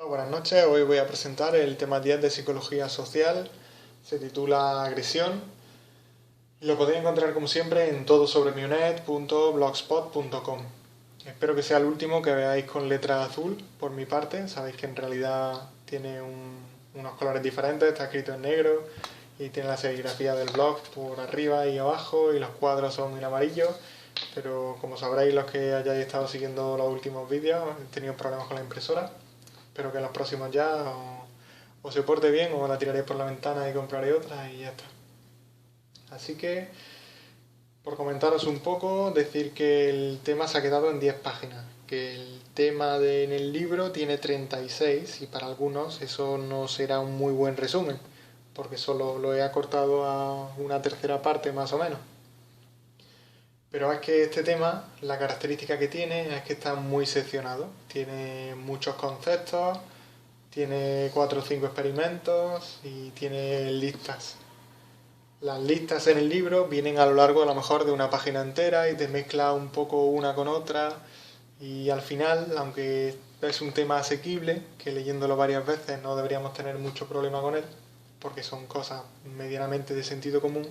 Hola, buenas noches, hoy voy a presentar el tema 10 de Psicología Social, se titula Agresión. Lo podéis encontrar como siempre en todosobremionet.blogspot.com. Espero que sea el último que veáis con letra azul por mi parte, sabéis que en realidad tiene unos colores diferentes, está escrito en negro y tiene la serigrafía del blog por arriba y abajo y los cuadros son en amarillo, pero como sabréis los que hayáis estado siguiendo los últimos vídeos, he tenido problemas con la impresora. Espero que en los próximos ya o se porte bien o la tiraré por la ventana y compraré otra y ya está. Así que, por comentaros un poco, decir que el tema se ha quedado en 10 páginas, que el tema en el libro tiene 36 y para algunos eso no será un muy buen resumen, porque solo lo he acortado a una tercera parte más o menos. Pero es que este tema, la característica que tiene es que está muy seccionado. Tiene muchos conceptos, tiene 4 o 5 experimentos y tiene listas. Las listas en el libro vienen a lo largo a lo mejor de una página entera y te mezcla un poco una con otra y al final, aunque es un tema asequible, que leyéndolo varias veces no deberíamos tener mucho problema con él, porque son cosas medianamente de sentido común,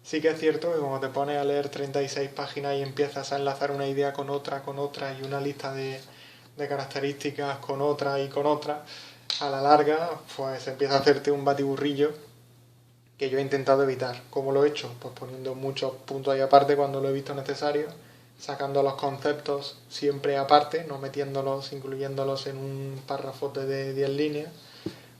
sí que es cierto que cuando te pones a leer 36 páginas y empiezas a enlazar una idea con otra y una lista de características con otra y con otra, a la larga pues empieza a hacerte un batiburrillo que yo he intentado evitar. ¿Cómo lo he hecho? Pues poniendo muchos puntos ahí aparte cuando lo he visto necesario, sacando los conceptos siempre aparte, no metiéndolos, incluyéndolos en un párrafo de 10 líneas,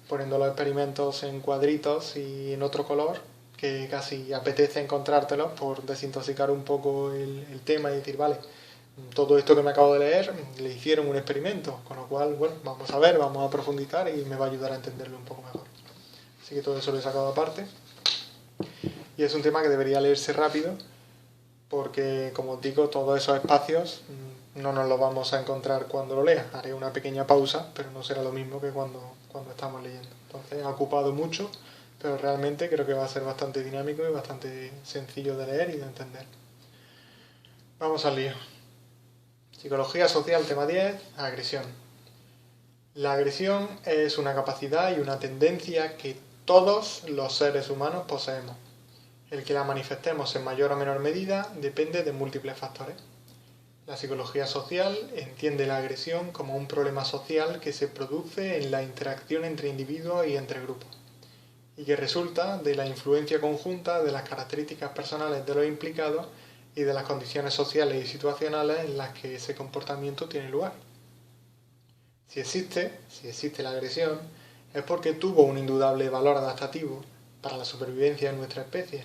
poniendo los experimentos en cuadritos y en otro color, que casi apetece encontrártelos por desintoxicar un poco el tema y decir, vale, todo esto que me acabo de leer le hicieron un experimento, con lo cual, bueno, vamos a ver, vamos a profundizar y me va a ayudar a entenderlo un poco mejor. Así que todo eso lo he sacado aparte. Y es un tema que debería leerse rápido, porque, como os digo, todos esos espacios no nos los vamos a encontrar cuando lo lea. Haré una pequeña pausa, pero no será lo mismo que cuando estamos leyendo. Entonces ha ocupado mucho, pero realmente creo que va a ser bastante dinámico y bastante sencillo de leer y de entender. Vamos al lío. Psicología social, tema 10, agresión. La agresión es una capacidad y una tendencia que todos los seres humanos poseemos. El que la manifestemos en mayor o menor medida depende de múltiples factores. La psicología social entiende la agresión como un problema social que se produce en la interacción entre individuos y entre grupos, y que resulta de la influencia conjunta de las características personales de los implicados y de las condiciones sociales y situacionales en las que ese comportamiento tiene lugar. Si existe la agresión, es porque tuvo un indudable valor adaptativo para la supervivencia de nuestra especie.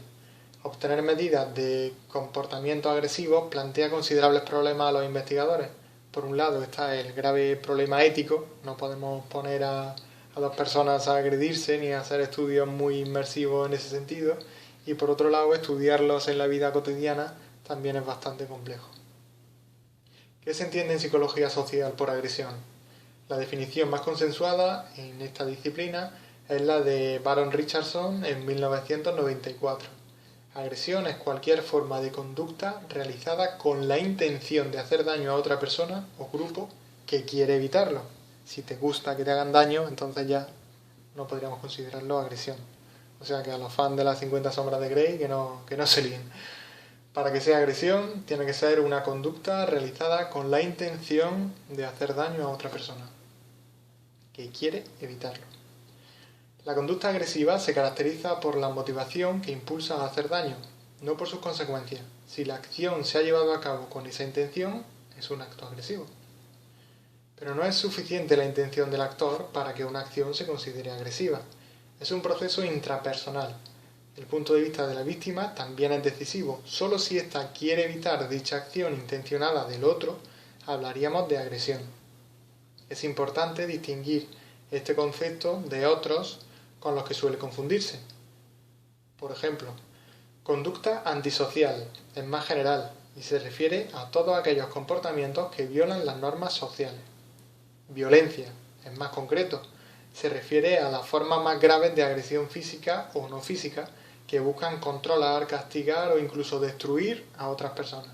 Obtener medidas de comportamientos agresivos plantea considerables problemas a los investigadores. Por un lado está el grave problema ético, no podemos poner a dos personas a agredirse ni a hacer estudios muy inmersivos en ese sentido, y por otro lado estudiarlos en la vida cotidiana también es bastante complejo. ¿Qué se entiende en psicología social por agresión? La definición más consensuada en esta disciplina es la de Baron Richardson en 1994. Agresión es cualquier forma de conducta realizada con la intención de hacer daño a otra persona o grupo que quiere evitarlo. Si te gusta que te hagan daño, entonces ya no podríamos considerarlo agresión. O sea que a los fans de las 50 sombras de Grey que no se líen. Para que sea agresión, tiene que ser una conducta realizada con la intención de hacer daño a otra persona que quiere evitarlo. La conducta agresiva se caracteriza por la motivación que impulsa a hacer daño, no por sus consecuencias. Si la acción se ha llevado a cabo con esa intención, es un acto agresivo. Pero no es suficiente la intención del actor para que una acción se considere agresiva. Es un proceso intrapersonal. El punto de vista de la víctima también es decisivo. Solo si ésta quiere evitar dicha acción intencionada del otro, hablaríamos de agresión. Es importante distinguir este concepto de otros con los que suele confundirse. Por ejemplo, conducta antisocial es más general y se refiere a todos aquellos comportamientos que violan las normas sociales. Violencia es más concreto, se refiere a las formas más graves de agresión física o no física que buscan controlar, castigar o incluso destruir a otras personas.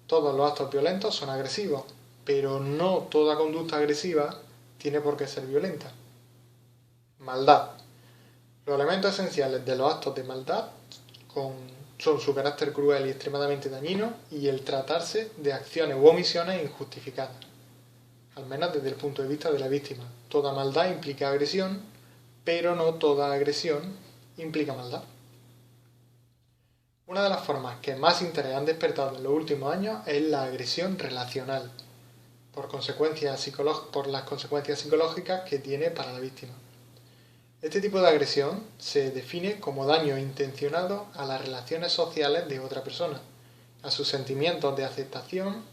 Todos los actos violentos son agresivos, pero no toda conducta agresiva tiene por qué ser violenta. Maldad. Los elementos esenciales de los actos de maldad son su carácter cruel y extremadamente dañino y el tratarse de acciones u omisiones injustificadas, al menos desde el punto de vista de la víctima. Toda maldad implica agresión, pero no toda agresión implica maldad. Una de las formas que más interés han despertado en los últimos años es la agresión relacional, por las consecuencias psicológicas que tiene para la víctima. Este tipo de agresión se define como daño intencionado a las relaciones sociales de otra persona, a sus sentimientos de aceptación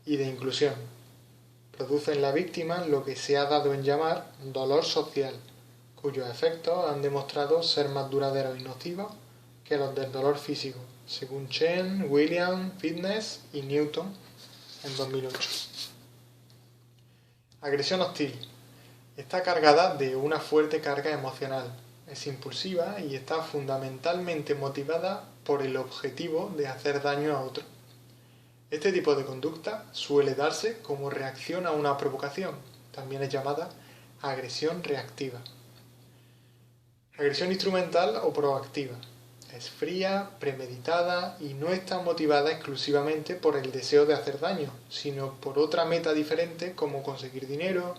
y de inclusión. Produce en la víctima lo que se ha dado en llamar dolor social, cuyos efectos han demostrado ser más duraderos y nocivos que los del dolor físico, según Chen, Williams, Fitness y Newton en 2008. Agresión hostil. Está cargada de una fuerte carga emocional, es impulsiva y está fundamentalmente motivada por el objetivo de hacer daño a otro. Este tipo de conducta suele darse como reacción a una provocación, también es llamada agresión reactiva. Agresión instrumental o proactiva. Es fría, premeditada y no está motivada exclusivamente por el deseo de hacer daño, sino por otra meta diferente como conseguir dinero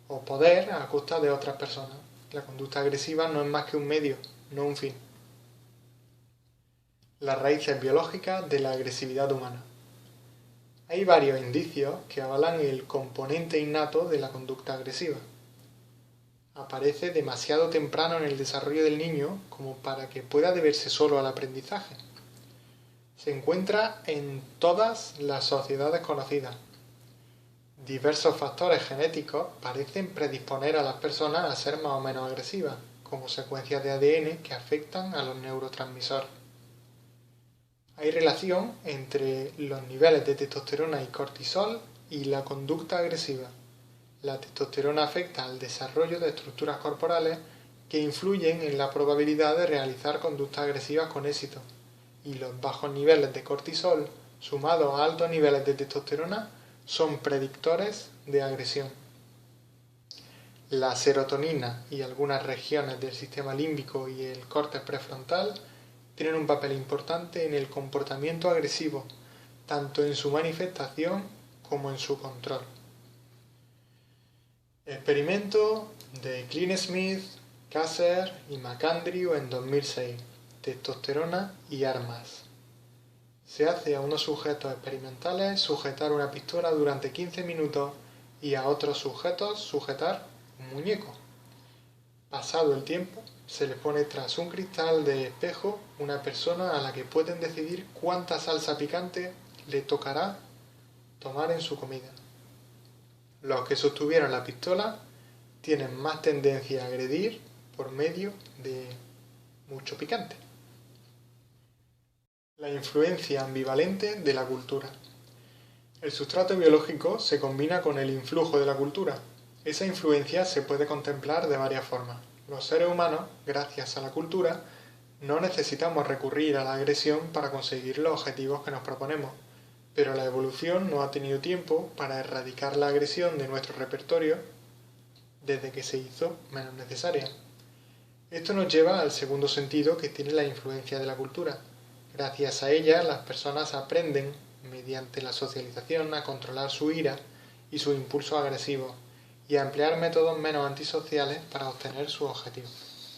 o poder a costa de otras personas. La conducta agresiva no es más que un medio, no un fin. Las raíces biológicas de la agresividad humana. Hay varios indicios que avalan el componente innato de la conducta agresiva. Aparece demasiado temprano en el desarrollo del niño como para que pueda deberse solo al aprendizaje. Se encuentra en todas las sociedades conocidas. Diversos factores genéticos parecen predisponer a las personas a ser más o menos agresivas, como secuencias de ADN que afectan a los neurotransmisores. Hay relación entre los niveles de testosterona y cortisol y la conducta agresiva. La testosterona afecta al desarrollo de estructuras corporales que influyen en la probabilidad de realizar conductas agresivas con éxito, y los bajos niveles de cortisol, sumados a altos niveles de testosterona, son predictores de agresión. La serotonina y algunas regiones del sistema límbico y el córtex prefrontal tienen un papel importante en el comportamiento agresivo, tanto en su manifestación como en su control. Experimento de Kline-Smith, Kasser y McAndrew en 2006. Testosterona y armas. Se hace a unos sujetos experimentales sujetar una pistola durante 15 minutos y a otros sujetos sujetar un muñeco. Pasado el tiempo, se les pone tras un cristal de espejo una persona a la que pueden decidir cuánta salsa picante le tocará tomar en su comida. Los que sostuvieron la pistola tienen más tendencia a agredir por medio de mucho picante. La influencia ambivalente de la cultura. El sustrato biológico se combina con el influjo de la cultura. Esa influencia se puede contemplar de varias formas. Los seres humanos, gracias a la cultura, no necesitamos recurrir a la agresión para conseguir los objetivos que nos proponemos, pero la evolución no ha tenido tiempo para erradicar la agresión de nuestro repertorio desde que se hizo menos necesaria. Esto nos lleva al segundo sentido que tiene la influencia de la cultura. Gracias a ella, las personas aprenden, mediante la socialización, a controlar su ira y su impulso agresivo y a emplear métodos menos antisociales para obtener sus objetivos.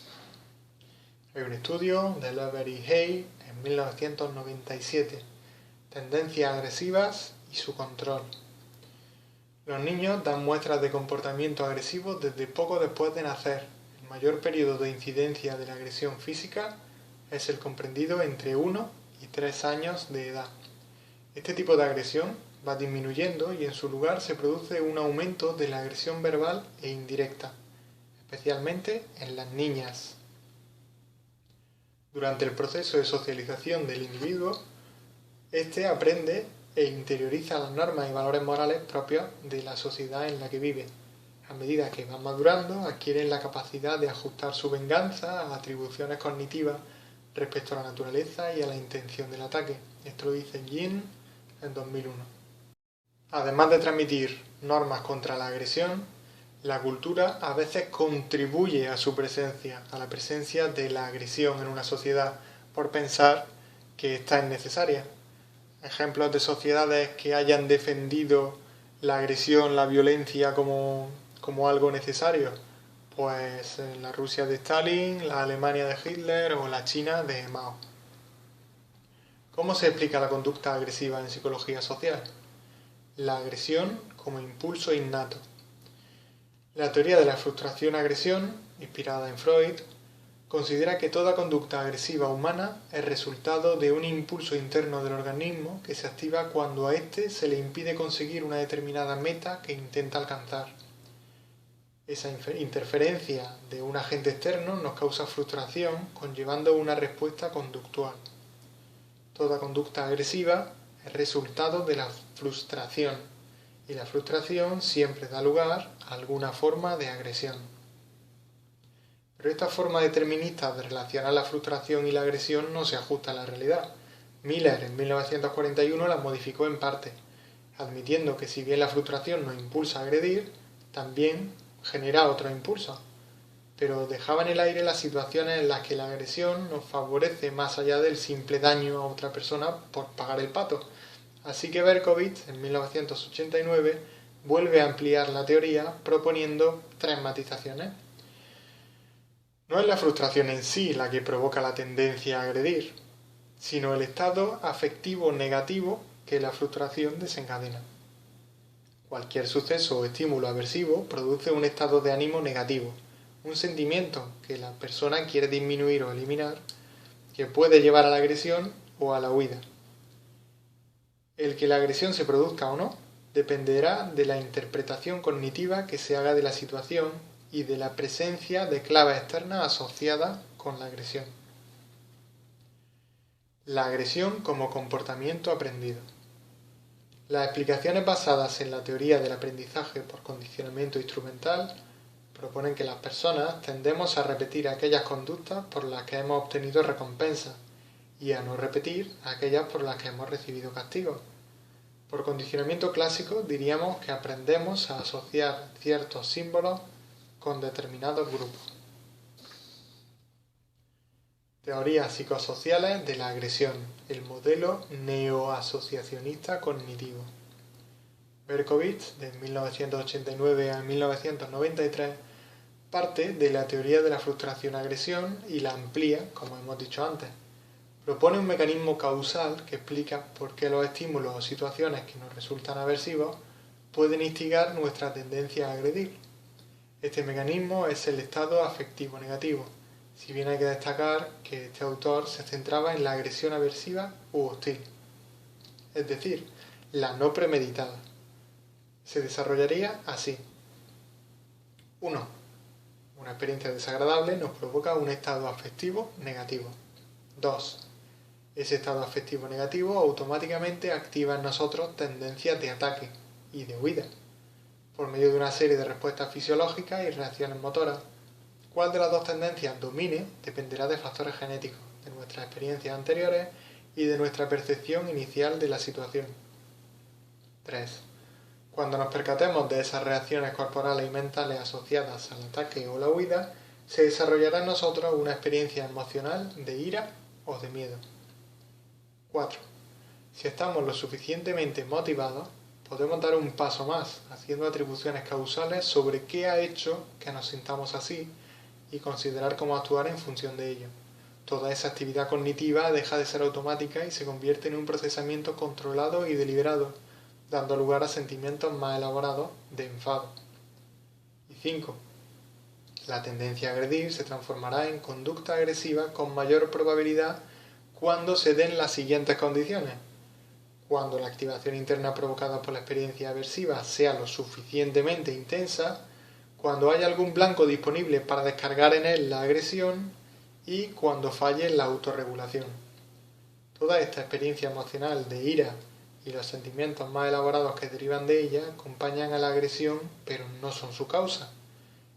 Hay un estudio de Lover y Hay en 1997, Tendencias agresivas y su control. Los niños dan muestras de comportamiento agresivo desde poco después de nacer. El mayor periodo de incidencia de la agresión física es el comprendido entre 1 y 3 años de edad. Este tipo de agresión va disminuyendo y en su lugar se produce un aumento de la agresión verbal e indirecta, especialmente en las niñas. Durante el proceso de socialización del individuo, este aprende e interioriza las normas y valores morales propios de la sociedad en la que vive. A medida que van madurando, adquieren la capacidad de ajustar su venganza a atribuciones cognitivas respecto a la naturaleza y a la intención del ataque. Esto lo dice Yin en 2001. Además de transmitir normas contra la agresión, La cultura a veces contribuye a su presencia, a la presencia de la agresión en una sociedad, por pensar que esta es necesaria. Ejemplos de sociedades que hayan defendido la agresión, la violencia como algo necesario, pues la Rusia de Stalin, la Alemania de Hitler o la China de Mao. ¿Cómo se explica la conducta agresiva en psicología social? La agresión como impulso innato. La teoría de la frustración-agresión, inspirada en Freud, considera que toda conducta agresiva humana es resultado de un impulso interno del organismo que se activa cuando a éste se le impide conseguir una determinada meta que intenta alcanzar. Esa interferencia de un agente externo nos causa frustración, conllevando una respuesta conductual. Toda conducta agresiva es resultado de la frustración, y la frustración siempre da lugar a alguna forma de agresión. Pero esta forma determinista de relacionar la frustración y la agresión no se ajusta a la realidad. Miller en 1941 la modificó en parte, admitiendo que si bien la frustración nos impulsa a agredir, también genera otro impulso, pero dejaba en el aire las situaciones en las que la agresión nos favorece más allá del simple daño a otra persona por pagar el pato. Así que Berkovits, en 1989, vuelve a ampliar la teoría proponiendo 3 matizaciones. No es la frustración en sí la que provoca la tendencia a agredir, sino el estado afectivo negativo que la frustración desencadena. Cualquier suceso o estímulo aversivo produce un estado de ánimo negativo, un sentimiento que la persona quiere disminuir o eliminar, que puede llevar a la agresión o a la huida. El que la agresión se produzca o no dependerá de la interpretación cognitiva que se haga de la situación y de la presencia de claves externas asociadas con la agresión. La agresión como comportamiento aprendido. Las explicaciones basadas en la teoría del aprendizaje por condicionamiento instrumental proponen que las personas tendemos a repetir aquellas conductas por las que hemos obtenido recompensa y a no repetir aquellas por las que hemos recibido castigo. Por condicionamiento clásico diríamos que aprendemos a asociar ciertos símbolos con determinados grupos. Teorías psicosociales de la agresión, el modelo neoasociacionista cognitivo. Berkovits, de 1989 a 1993, parte de la teoría de la frustración-agresión y la amplía, como hemos dicho antes. Propone un mecanismo causal que explica por qué los estímulos o situaciones que nos resultan aversivos pueden instigar nuestra tendencia a agredir. Este mecanismo es el estado afectivo negativo, si bien hay que destacar que este autor se centraba en la agresión aversiva u hostil, es decir, la no premeditada. Se desarrollaría así. 1. Una experiencia desagradable nos provoca un estado afectivo negativo. 2. Ese estado afectivo negativo automáticamente activa en nosotros tendencias de ataque y de huida, por medio de una serie de respuestas fisiológicas y reacciones motoras. Cuál de las dos tendencias domine dependerá de factores genéticos, de nuestras experiencias anteriores y de nuestra percepción inicial de la situación. 3. Cuando nos percatemos de esas reacciones corporales y mentales asociadas al ataque o la huida, se desarrollará en nosotros una experiencia emocional de ira o de miedo. 4. Si estamos lo suficientemente motivados, podemos dar un paso más, haciendo atribuciones causales sobre qué ha hecho que nos sintamos así y considerar cómo actuar en función de ello. Toda esa actividad cognitiva deja de ser automática y se convierte en un procesamiento controlado y deliberado, dando lugar a sentimientos más elaborados de enfado. Y 5. La tendencia a agredir se transformará en conducta agresiva con mayor probabilidad cuando se den las siguientes condiciones. Cuando la activación interna provocada por la experiencia aversiva sea lo suficientemente intensa, cuando haya algún blanco disponible para descargar en él la agresión y cuando falle la autorregulación. Toda esta experiencia emocional de ira y los sentimientos más elaborados que derivan de ella acompañan a la agresión, pero no son su causa.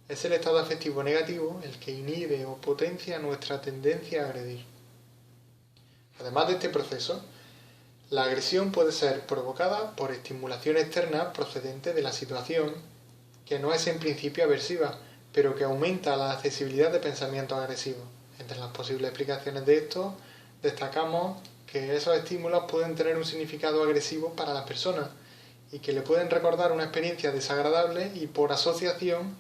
Es el estado afectivo negativo el que inhibe o potencia nuestra tendencia a agredir. Además de este proceso, la agresión puede ser provocada por estimulación externa procedente de la situación, que no es en principio aversiva, pero que aumenta la accesibilidad de pensamientos agresivos. Entre las posibles explicaciones de esto, destacamos que esos estímulos pueden tener un significado agresivo para la persona y que le pueden recordar una experiencia desagradable y por asociación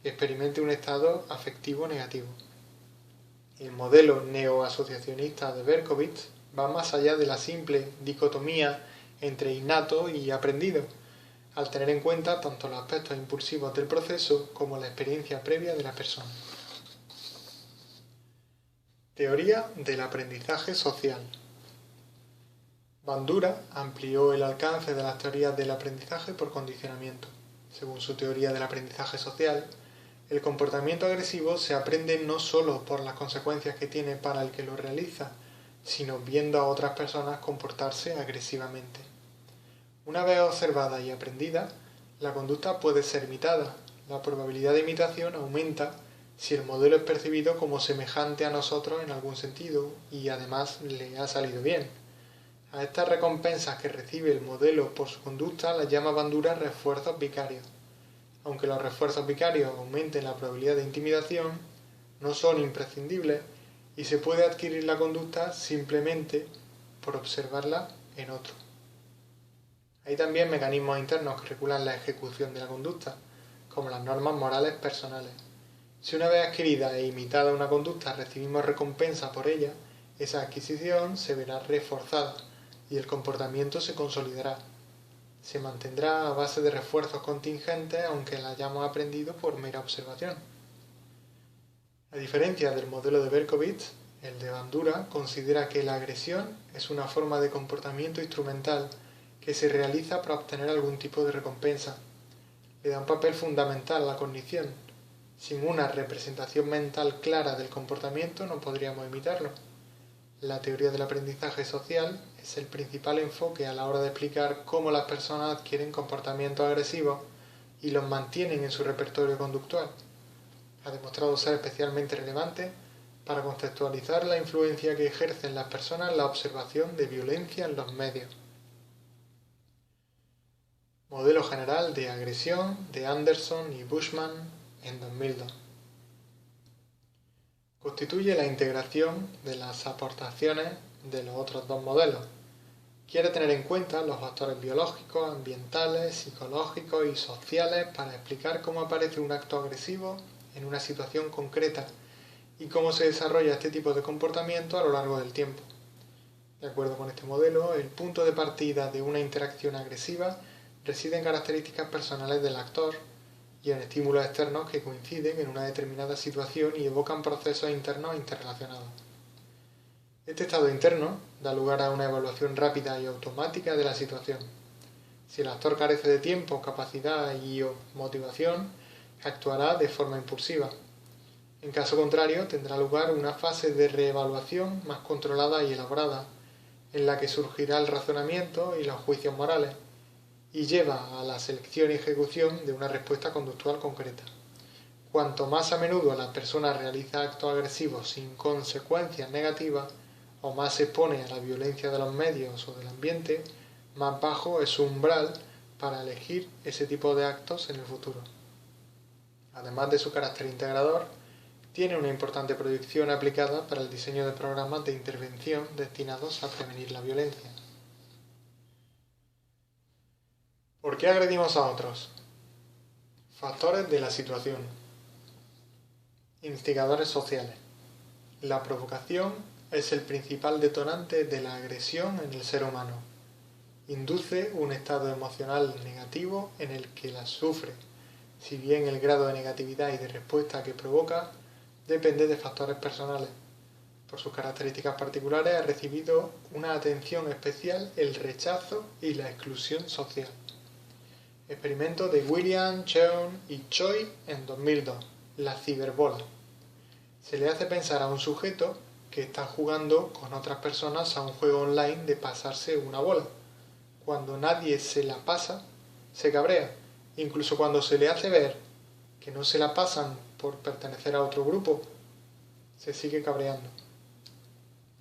experimente un estado afectivo negativo. El modelo neoasociacionista de Berkovits va más allá de la simple dicotomía entre innato y aprendido, al tener en cuenta tanto los aspectos impulsivos del proceso como la experiencia previa de la persona. Teoría del aprendizaje social. Bandura amplió el alcance de las teorías del aprendizaje por condicionamiento. Según su teoría del aprendizaje social, el comportamiento agresivo se aprende no solo por las consecuencias que tiene para el que lo realiza, sino viendo a otras personas comportarse agresivamente. Una vez observada y aprendida, la conducta puede ser imitada. La probabilidad de imitación aumenta si el modelo es percibido como semejante a nosotros en algún sentido y además le ha salido bien. A estas recompensas que recibe el modelo por su conducta las llama Bandura refuerzos vicarios. Aunque los refuerzos vicarios aumenten la probabilidad de intimidación, no son imprescindibles y se puede adquirir la conducta simplemente por observarla en otro. Hay también mecanismos internos que regulan la ejecución de la conducta, como las normas morales personales. Si una vez adquirida e imitada una conducta recibimos recompensa por ella, esa adquisición se verá reforzada y el comportamiento se consolidará. Se mantendrá a base de refuerzos contingentes aunque la hayamos aprendido por mera observación. A diferencia del modelo de Berkovits, el de Bandura considera que la agresión es una forma de comportamiento instrumental que se realiza para obtener algún tipo de recompensa. Le da un papel fundamental a la cognición. Sin una representación mental clara del comportamiento no podríamos imitarlo. La teoría del aprendizaje social es el principal enfoque a la hora de explicar cómo las personas adquieren comportamientos agresivos y los mantienen en su repertorio conductual. Ha demostrado ser especialmente relevante para conceptualizar la influencia que ejercen las personas en la observación de violencia en los medios. Modelo general de agresión de Anderson y Bushman en 2002. Constituye la integración de las aportaciones de los otros dos modelos. Quiere tener en cuenta los factores biológicos, ambientales, psicológicos y sociales para explicar cómo aparece un acto agresivo en una situación concreta y cómo se desarrolla este tipo de comportamiento a lo largo del tiempo. De acuerdo con este modelo, el punto de partida de una interacción agresiva reside en características personales del actor y en estímulos externos que coinciden en una determinada situación y evocan procesos internos interrelacionados. Este estado interno da lugar a una evaluación rápida y automática de la situación. Si el actor carece de tiempo, capacidad y o motivación, actuará de forma impulsiva. En caso contrario, tendrá lugar una fase de reevaluación más controlada y elaborada, en la que surgirá el razonamiento y los juicios morales, y lleva a la selección y ejecución de una respuesta conductual concreta. Cuanto más a menudo la persona realiza actos agresivos sin consecuencias negativas, o más se expone a la violencia de los medios o del ambiente, más bajo es su umbral para elegir ese tipo de actos en el futuro. Además de su carácter integrador, tiene una importante proyección aplicada para el diseño de programas de intervención destinados a prevenir la violencia. ¿Por qué agredimos a otros? Factores de la situación. Instigadores sociales. La provocación es el principal detonante de la agresión en el ser humano. Induce un estado emocional negativo en el que la sufre, si bien el grado de negatividad y de respuesta que provoca depende de factores personales. Por sus características particulares ha recibido una atención especial el rechazo y la exclusión social. Experimento de William, Cheung y Choi en 2002, la ciberbola. Se le hace pensar a un sujeto que está jugando con otras personas a un juego online de pasarse una bola. Cuando nadie se la pasa, se cabrea. Incluso cuando se le hace ver que no se la pasan por pertenecer a otro grupo, se sigue cabreando.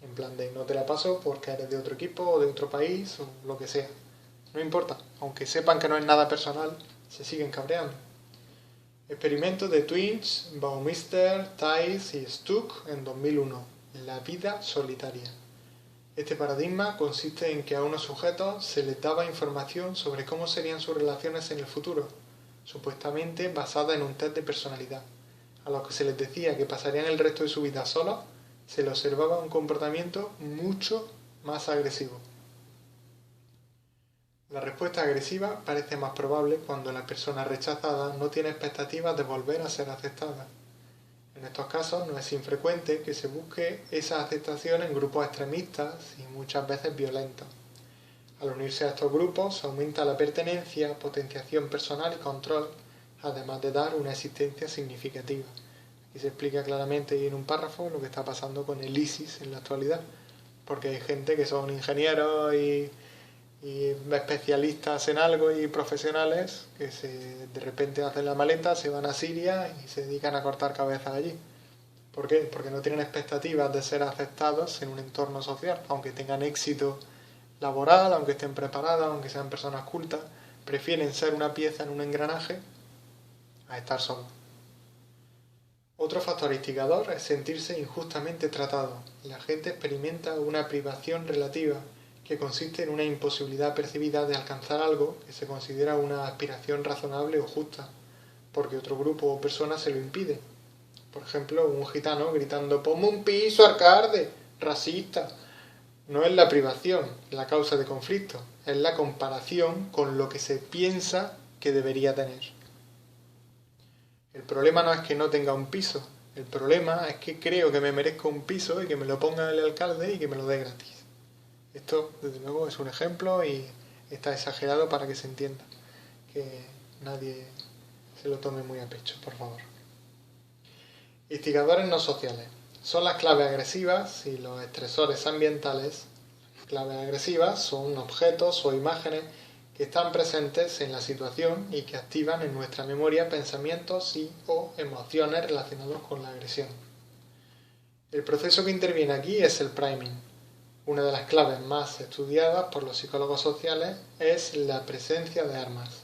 En plan de no te la paso porque eres de otro equipo o de otro país o lo que sea. No importa, aunque sepan que no es nada personal, se siguen cabreando. Experimento de Twins, Baumister, Thais y Stuck en 2001. La vida solitaria. Este paradigma consiste en que a unos sujetos se les daba información sobre cómo serían sus relaciones en el futuro, supuestamente basada en un test de personalidad. A los que se les decía que pasarían el resto de su vida solos, se les observaba un comportamiento mucho más agresivo. La respuesta agresiva parece más probable cuando la persona rechazada no tiene expectativas de volver a ser aceptada. En estos casos no es infrecuente que se busque esa aceptación en grupos extremistas y muchas veces violentos. Al unirse a estos grupos se aumenta la pertenencia, potenciación personal y control, además de dar una existencia significativa. Aquí se explica claramente en un párrafo lo que está pasando con el ISIS en la actualidad, porque hay gente que son ingenieros y especialistas en algo y profesionales que de repente hacen la maleta, se van a Siria y se dedican a cortar cabezas allí. ¿Por qué? Porque no tienen expectativas de ser aceptados en un entorno social, aunque tengan éxito laboral, aunque estén preparados, aunque sean personas cultas, prefieren ser una pieza en un engranaje a estar solos. Otro factor instigador es sentirse injustamente tratado. La gente experimenta una privación relativa, que consiste en una imposibilidad percibida de alcanzar algo que se considera una aspiración razonable o justa, porque otro grupo o persona se lo impide. Por ejemplo, un gitano gritando «¡Ponme un piso, alcalde! ¡Racista!». No es la privación la causa de conflicto, es la comparación con lo que se piensa que debería tener. El problema no es que no tenga un piso, el problema es que creo que me merezco un piso y que me lo ponga el alcalde y que me lo dé gratis. Esto, desde luego, es un ejemplo y está exagerado para que se entienda. Que nadie se lo tome muy a pecho, por favor. Instigadores no sociales. Son las claves agresivas y los estresores ambientales. Las claves agresivas son objetos o imágenes que están presentes en la situación y que activan en nuestra memoria pensamientos o emociones relacionados con la agresión. El proceso que interviene aquí es el priming. Una de las claves más estudiadas por los psicólogos sociales es la presencia de armas.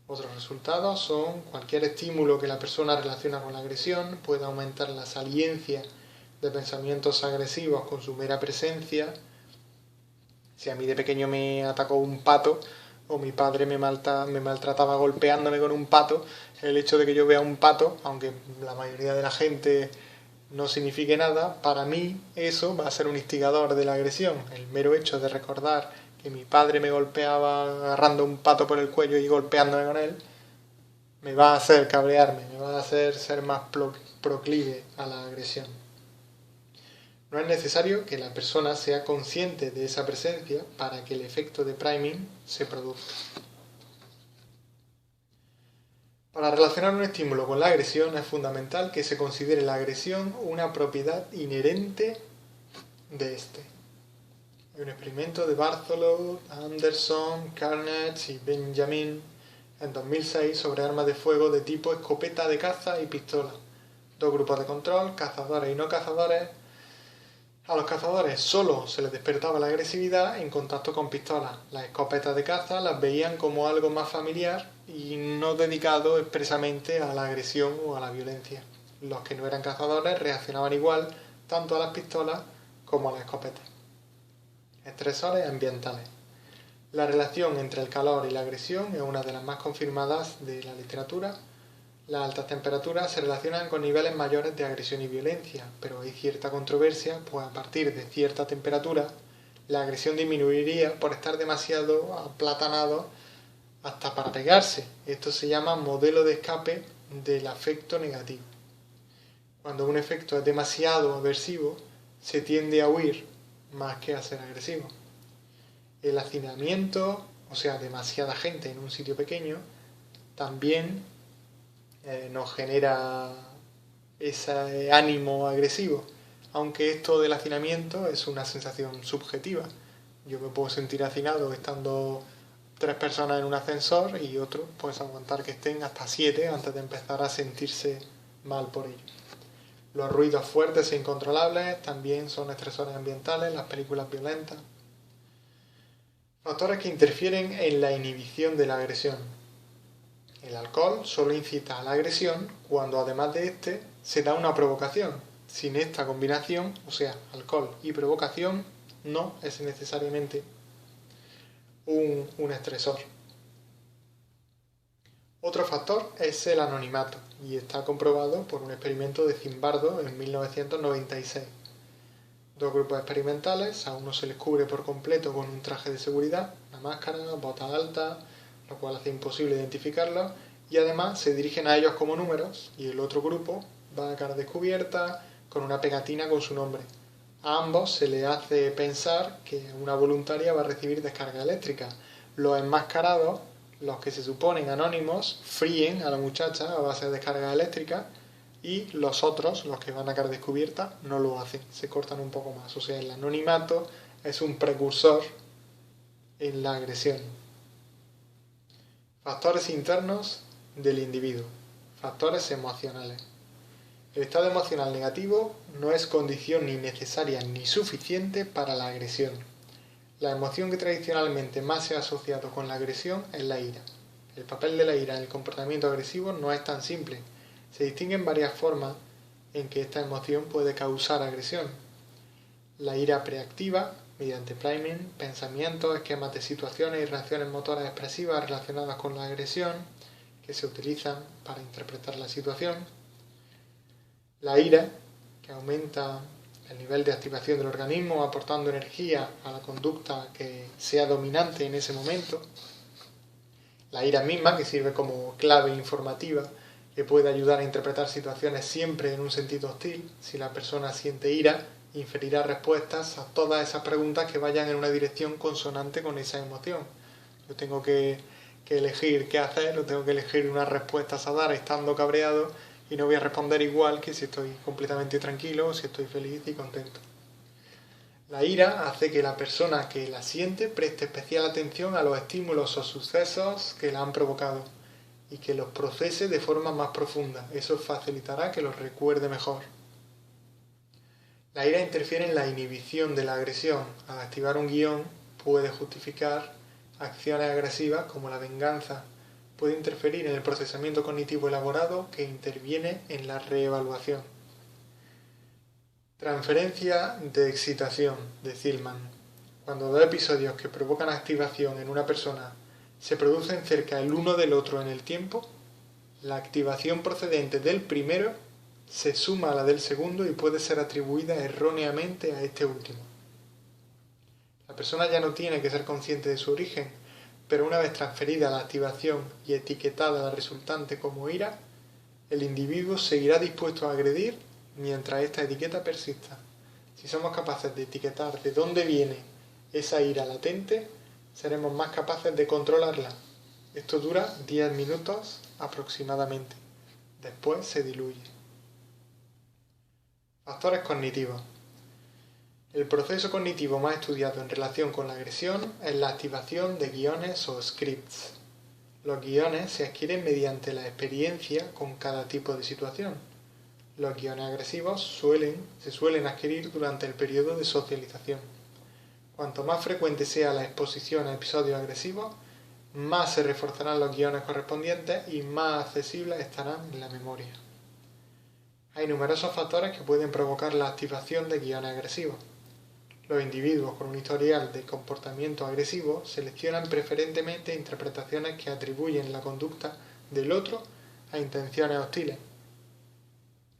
Otros resultados son cualquier estímulo que la persona relaciona con la agresión puede aumentar la saliencia de pensamientos agresivos con su mera presencia. Si a mí de pequeño me atacó un pato o mi padre me maltrataba golpeándome con un pato, el hecho de que yo vea un pato, aunque la mayoría de la gente no signifique nada, para mí eso va a ser un instigador de la agresión. El mero hecho de recordar que mi padre me golpeaba agarrando un pato por el cuello y golpeándome con él, me va a hacer cabrearme, me va a hacer ser más proclive a la agresión. No es necesario que la persona sea consciente de esa presencia para que el efecto de priming se produzca. Para relacionar un estímulo con la agresión es fundamental que se considere la agresión una propiedad inherente de éste. Hay un experimento de Bartholow, Anderson, Carnage y Benjamin en 2006 sobre armas de fuego de tipo escopeta de caza y pistola. Dos grupos de control, cazadores y no cazadores. A los cazadores solo se les despertaba la agresividad en contacto con pistolas. Las escopetas de caza las veían como algo más familiar y no dedicado expresamente a la agresión o a la violencia. Los que no eran cazadores reaccionaban igual tanto a las pistolas como a las escopetas. Estresores ambientales. La relación entre el calor y la agresión es una de las más confirmadas de la literatura. Las altas temperaturas se relacionan con niveles mayores de agresión y violencia, pero hay cierta controversia, pues a partir de cierta temperatura la agresión disminuiría por estar demasiado aplatanado hasta para pegarse. Esto se llama modelo de escape del afecto negativo. Cuando un efecto es demasiado aversivo, se tiende a huir más que a ser agresivo. El hacinamiento, o sea, demasiada gente en un sitio pequeño, también nos genera ese ánimo agresivo, aunque esto del hacinamiento es una sensación subjetiva. Yo me puedo sentir hacinado estando 3 personas en un ascensor y otro puedes aguantar que estén hasta 7 antes de empezar a sentirse mal por ello. Los ruidos fuertes e incontrolables también son estresores ambientales, las películas violentas. Factores que interfieren en la inhibición de la agresión. El alcohol solo incita a la agresión cuando además de este se da una provocación. Sin esta combinación, o sea, alcohol y provocación, no es necesariamente un estresor. Otro factor es el anonimato, y está comprobado por un experimento de Zimbardo en 1996. Dos grupos experimentales, a uno se les cubre por completo con un traje de seguridad, una máscara, botas altas, lo cual hace imposible identificarlos, y además se dirigen a ellos como números, y el otro grupo va a cara descubierta con una pegatina con su nombre. A ambos se les hace pensar que una voluntaria va a recibir descarga eléctrica. Los enmascarados, los que se suponen anónimos, fríen a la muchacha a base de descarga eléctrica, y los otros, los que van a cara descubierta, no lo hacen, se cortan un poco más. O sea, el anonimato es un precursor en la agresión. Factores internos del individuo. Factores emocionales. El estado emocional negativo no es condición ni necesaria ni suficiente para la agresión. La emoción que tradicionalmente más se ha asociado con la agresión es la ira. El papel de la ira en el comportamiento agresivo no es tan simple. Se distinguen varias formas en que esta emoción puede causar agresión. La ira preactiva, mediante priming, pensamientos, esquemas de situaciones y reacciones motoras expresivas relacionadas con la agresión, que se utilizan para interpretar la situación. La ira, que aumenta el nivel de activación del organismo, aportando energía a la conducta que sea dominante en ese momento. La ira misma, que sirve como clave informativa, que puede ayudar a interpretar situaciones siempre en un sentido hostil. Si la persona siente ira, inferirá respuestas a todas esas preguntas que vayan en una dirección consonante con esa emoción. Yo tengo que elegir qué hacer, o tengo que elegir unas respuestas a dar estando cabreado, y no voy a responder igual que si estoy completamente tranquilo o si estoy feliz y contento. La ira hace que la persona que la siente preste especial atención a los estímulos o sucesos que la han provocado y que los procese de forma más profunda. Eso facilitará que los recuerde mejor. La ira interfiere en la inhibición de la agresión. Al activar un guión puede justificar acciones agresivas como la venganza. Puede interferir en el procesamiento cognitivo elaborado que interviene en la reevaluación. Transferencia de excitación de Zielman. Cuando dos episodios que provocan activación en una persona se producen cerca el uno del otro en el tiempo, la activación procedente del primero se suma a la del segundo y puede ser atribuida erróneamente a este último. La persona ya no tiene que ser consciente de su origen, pero una vez transferida la activación y etiquetada la resultante como ira, el individuo seguirá dispuesto a agredir mientras esta etiqueta persista. Si somos capaces de etiquetar de dónde viene esa ira latente, seremos más capaces de controlarla. Esto dura 10 minutos aproximadamente. Después se diluye. Factores cognitivos. El proceso cognitivo más estudiado en relación con la agresión es la activación de guiones o scripts. Los guiones se adquieren mediante la experiencia con cada tipo de situación. Los guiones agresivos se suelen adquirir durante el periodo de socialización. Cuanto más frecuente sea la exposición a episodios agresivos, más se reforzarán los guiones correspondientes y más accesibles estarán en la memoria. Hay numerosos factores que pueden provocar la activación de guiones agresivos. Los individuos con un historial de comportamiento agresivo seleccionan preferentemente interpretaciones que atribuyen la conducta del otro a intenciones hostiles,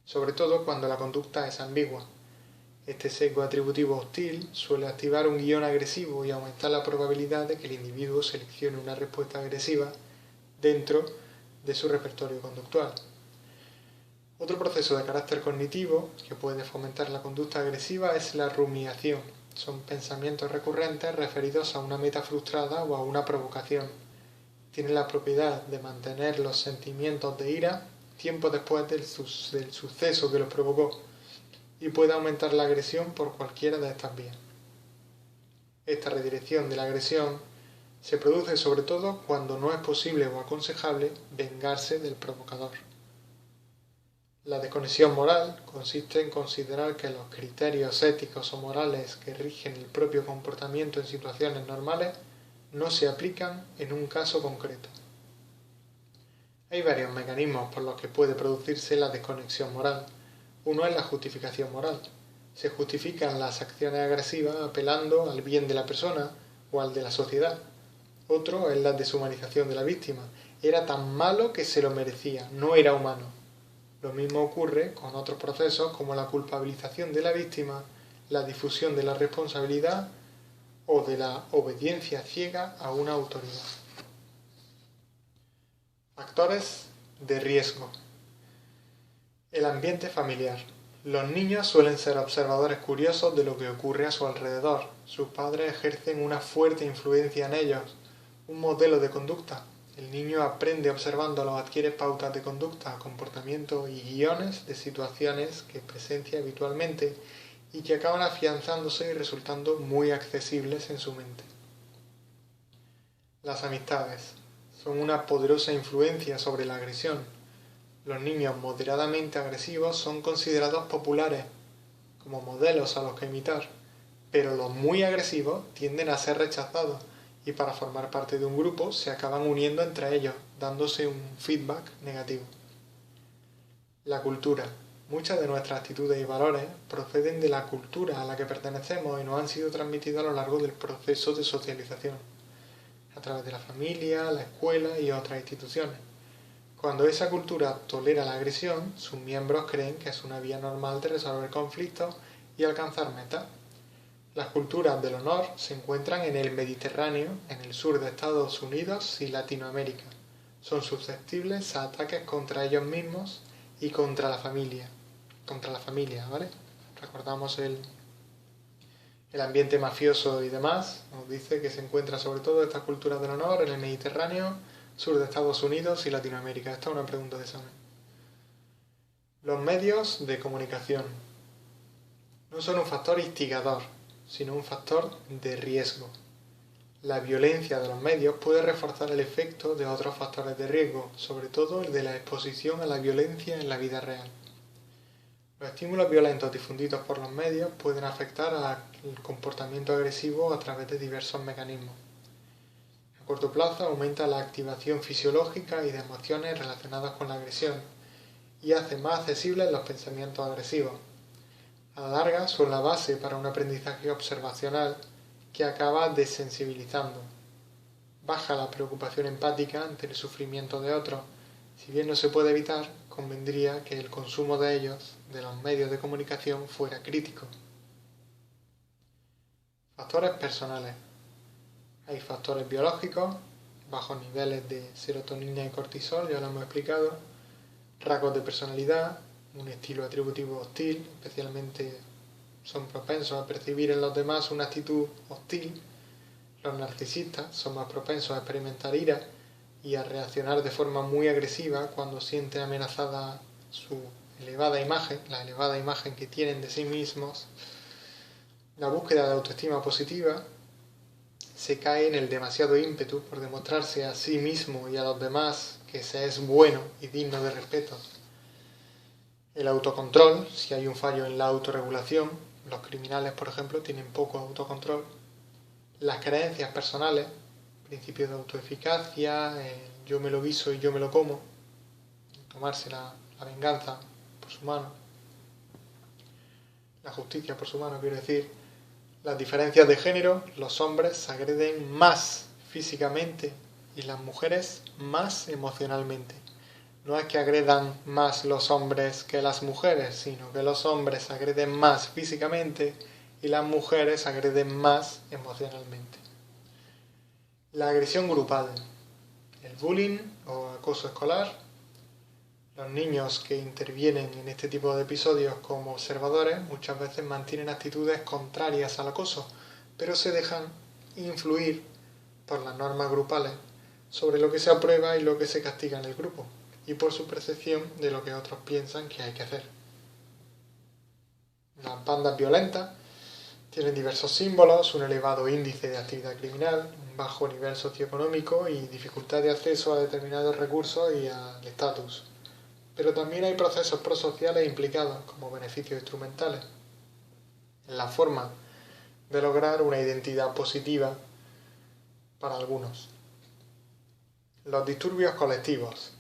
sobre todo cuando la conducta es ambigua. Este sesgo atributivo hostil suele activar un guión agresivo y aumentar la probabilidad de que el individuo seleccione una respuesta agresiva dentro de su repertorio conductual. Otro proceso de carácter cognitivo que puede fomentar la conducta agresiva es la rumiación. Son pensamientos recurrentes referidos a una meta frustrada o a una provocación. Tiene la propiedad de mantener los sentimientos de ira tiempo después del suceso que los provocó y puede aumentar la agresión por cualquiera de estas vías. Esta redirección de la agresión se produce sobre todo cuando no es posible o aconsejable vengarse del provocador. La desconexión moral consiste en considerar que los criterios éticos o morales que rigen el propio comportamiento en situaciones normales no se aplican en un caso concreto. Hay varios mecanismos por los que puede producirse la desconexión moral. Uno es la justificación moral. Se justifican las acciones agresivas apelando al bien de la persona o al de la sociedad. Otro es la deshumanización de la víctima. Era tan malo que se lo merecía, no era humano. Lo mismo ocurre con otros procesos como la culpabilización de la víctima, la difusión de la responsabilidad o de la obediencia ciega a una autoridad. Factores de riesgo. El ambiente familiar. Los niños suelen ser observadores curiosos de lo que ocurre a su alrededor. Sus padres ejercen una fuerte influencia en ellos, un modelo de conducta. El niño aprende observándolo, adquiere pautas de conducta, comportamiento y guiones de situaciones que presencia habitualmente y que acaban afianzándose y resultando muy accesibles en su mente. Las amistades son una poderosa influencia sobre la agresión. Los niños moderadamente agresivos son considerados populares, como modelos a los que imitar, pero los muy agresivos tienden a ser rechazados y para formar parte de un grupo se acaban uniendo entre ellos, dándose un feedback negativo. La cultura. Muchas de nuestras actitudes y valores proceden de la cultura a la que pertenecemos y nos han sido transmitidos a lo largo del proceso de socialización, a través de la familia, la escuela y otras instituciones. Cuando esa cultura tolera la agresión, sus miembros creen que es una vía normal de resolver conflictos y alcanzar metas. Las culturas del honor se encuentran en el Mediterráneo, en el sur de Estados Unidos y Latinoamérica. Son susceptibles a ataques contra ellos mismos y contra la familia. ¿Vale? Recordamos el ambiente mafioso y demás. Nos dice que se encuentra sobre todo estas culturas del honor en el Mediterráneo, sur de Estados Unidos y Latinoamérica. Esta es una pregunta de examen. Los medios de comunicación no son un factor instigador, sino un factor de riesgo. La violencia de los medios puede reforzar el efecto de otros factores de riesgo, sobre todo el de la exposición a la violencia en la vida real. Los estímulos violentos difundidos por los medios pueden afectar al comportamiento agresivo a través de diversos mecanismos. A corto plazo aumenta la activación fisiológica y de emociones relacionadas con la agresión y hace más accesibles los pensamientos agresivos. A la larga son la base para un aprendizaje observacional que acaba desensibilizando. Baja la preocupación empática ante el sufrimiento de otros. Si bien no se puede evitar, convendría que el consumo de ellos, de los medios de comunicación, fuera crítico. Factores personales. Hay factores biológicos, bajos niveles de serotonina y cortisol, ya lo hemos explicado, rasgos de personalidad, un estilo atributivo hostil, especialmente son propensos a percibir en los demás una actitud hostil. Los narcisistas son más propensos a experimentar ira y a reaccionar de forma muy agresiva cuando sienten amenazada su elevada imagen, la elevada imagen que tienen de sí mismos. La búsqueda de autoestima positiva se cae en el demasiado ímpetu por demostrarse a sí mismo y a los demás que se es bueno y digno de respeto. El autocontrol, si hay un fallo en la autorregulación, los criminales, por ejemplo, tienen poco autocontrol. Las creencias personales, principios de autoeficacia, yo me lo guiso y yo me lo como, tomarse la venganza por su mano, la justicia por su mano, quiero decir. Las diferencias de género, los hombres se agreden más físicamente y las mujeres más emocionalmente. No es que agredan más los hombres que las mujeres, sino que los hombres agreden más físicamente y las mujeres agreden más emocionalmente. La agresión grupal, el bullying o acoso escolar. Los niños que intervienen en este tipo de episodios como observadores muchas veces mantienen actitudes contrarias al acoso, pero se dejan influir por las normas grupales sobre lo que se aprueba y lo que se castiga en el grupo, y por su percepción de lo que otros piensan que hay que hacer. Las bandas violentas tienen diversos símbolos, un elevado índice de actividad criminal, un bajo nivel socioeconómico y dificultad de acceso a determinados recursos y al estatus. Pero también hay procesos prosociales implicados, como beneficios instrumentales, en la forma de lograr una identidad positiva para algunos. Los disturbios colectivos.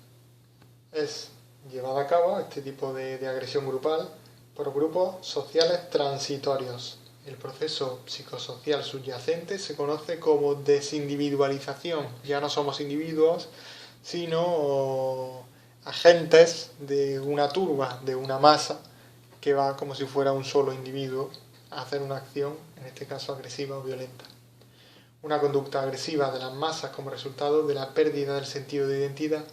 es llevada a cabo, este tipo de agresión grupal, por grupos sociales transitorios. El proceso psicosocial subyacente se conoce como desindividualización. Ya no somos individuos, sino agentes de una turba, de una masa, que va como si fuera un solo individuo a hacer una acción, en este caso agresiva o violenta. Una conducta agresiva de las masas como resultado de la pérdida del sentido de identidad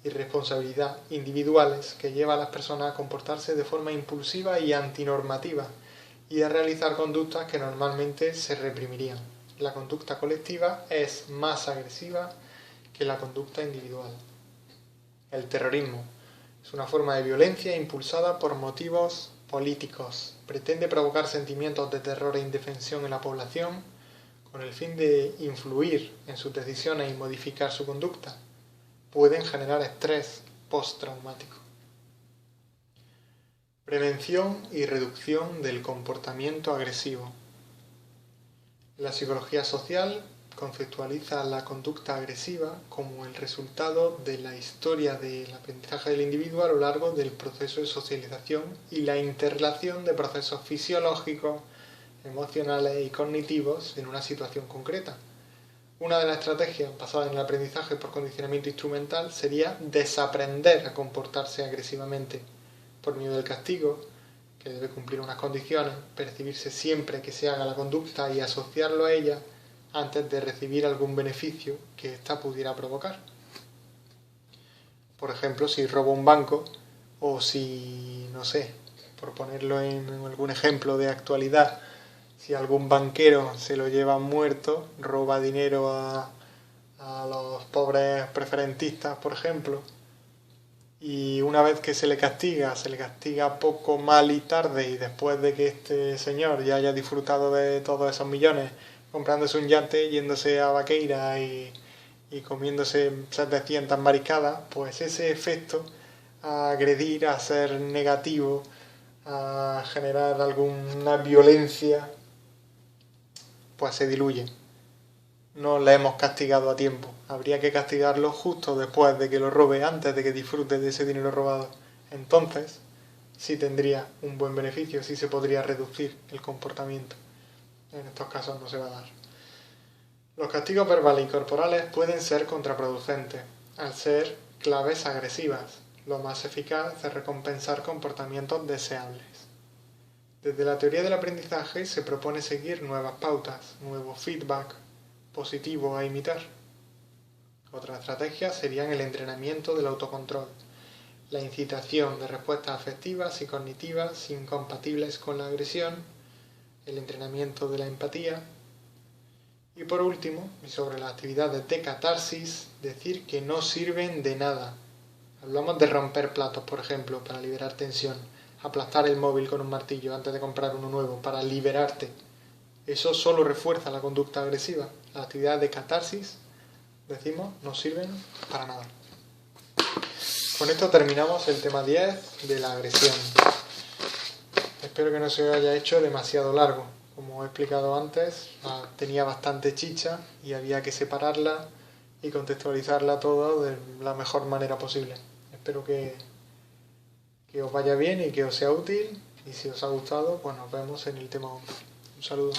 y responsabilidad individuales que lleva a las personas a comportarse de forma impulsiva y antinormativa y a realizar conductas que normalmente se reprimirían. La conducta colectiva es más agresiva que la conducta individual. El terrorismo es una forma de violencia impulsada por motivos políticos. Pretende provocar sentimientos de terror e indefensión en la población con el fin de influir en sus decisiones y modificar su conducta. Pueden generar estrés postraumático. Prevención y reducción del comportamiento agresivo. La psicología social conceptualiza la conducta agresiva como el resultado de la historia del aprendizaje del individuo a lo largo del proceso de socialización y la interrelación de procesos fisiológicos, emocionales y cognitivos en una situación concreta. Una de las estrategias basadas en el aprendizaje por condicionamiento instrumental sería desaprender a comportarse agresivamente por medio del castigo, que debe cumplir unas condiciones, percibirse siempre que se haga la conducta y asociarlo a ella antes de recibir algún beneficio que ésta pudiera provocar. Por ejemplo, si robo un banco o si, no sé, por ponerlo en algún ejemplo de actualidad, si algún banquero se lo lleva muerto, roba dinero a los pobres preferentistas, por ejemplo, y una vez que se le castiga poco, mal y tarde, y después de que este señor ya haya disfrutado de todos esos millones, comprándose un yate, yéndose a Vaqueira y comiéndose 700 mariscadas, pues ese efecto a agredir, a ser negativo, a generar alguna violencia, pues se diluye. No le hemos castigado a tiempo. Habría que castigarlo justo después de que lo robe, antes de que disfrute de ese dinero robado. Entonces, sí tendría un buen beneficio, sí se podría reducir el comportamiento. En estos casos no se va a dar. Los castigos verbales y corporales pueden ser contraproducentes, al ser claves agresivas. Lo más eficaz es recompensar comportamientos deseables. Desde la teoría del aprendizaje se propone seguir nuevas pautas, nuevo feedback positivo a imitar. Otra estrategia serían el entrenamiento del autocontrol, la incitación de respuestas afectivas y cognitivas incompatibles con la agresión, el entrenamiento de la empatía. Y por último, y sobre las actividades de catarsis, decir que no sirven de nada. Hablamos de romper platos, por ejemplo, para liberar tensión, aplastar el móvil con un martillo antes de comprar uno nuevo, para liberarte. Eso solo refuerza la conducta agresiva. Las actividades de catarsis, decimos, no sirven para nada. Con esto terminamos el tema 10 de la agresión. Espero que no se haya hecho demasiado largo. Como he explicado antes, tenía bastante chicha y había que separarla y contextualizarla todo de la mejor manera posible. Espero que os vaya bien y que os sea útil. Y si os ha gustado, pues nos vemos en el tema 11. Un saludo.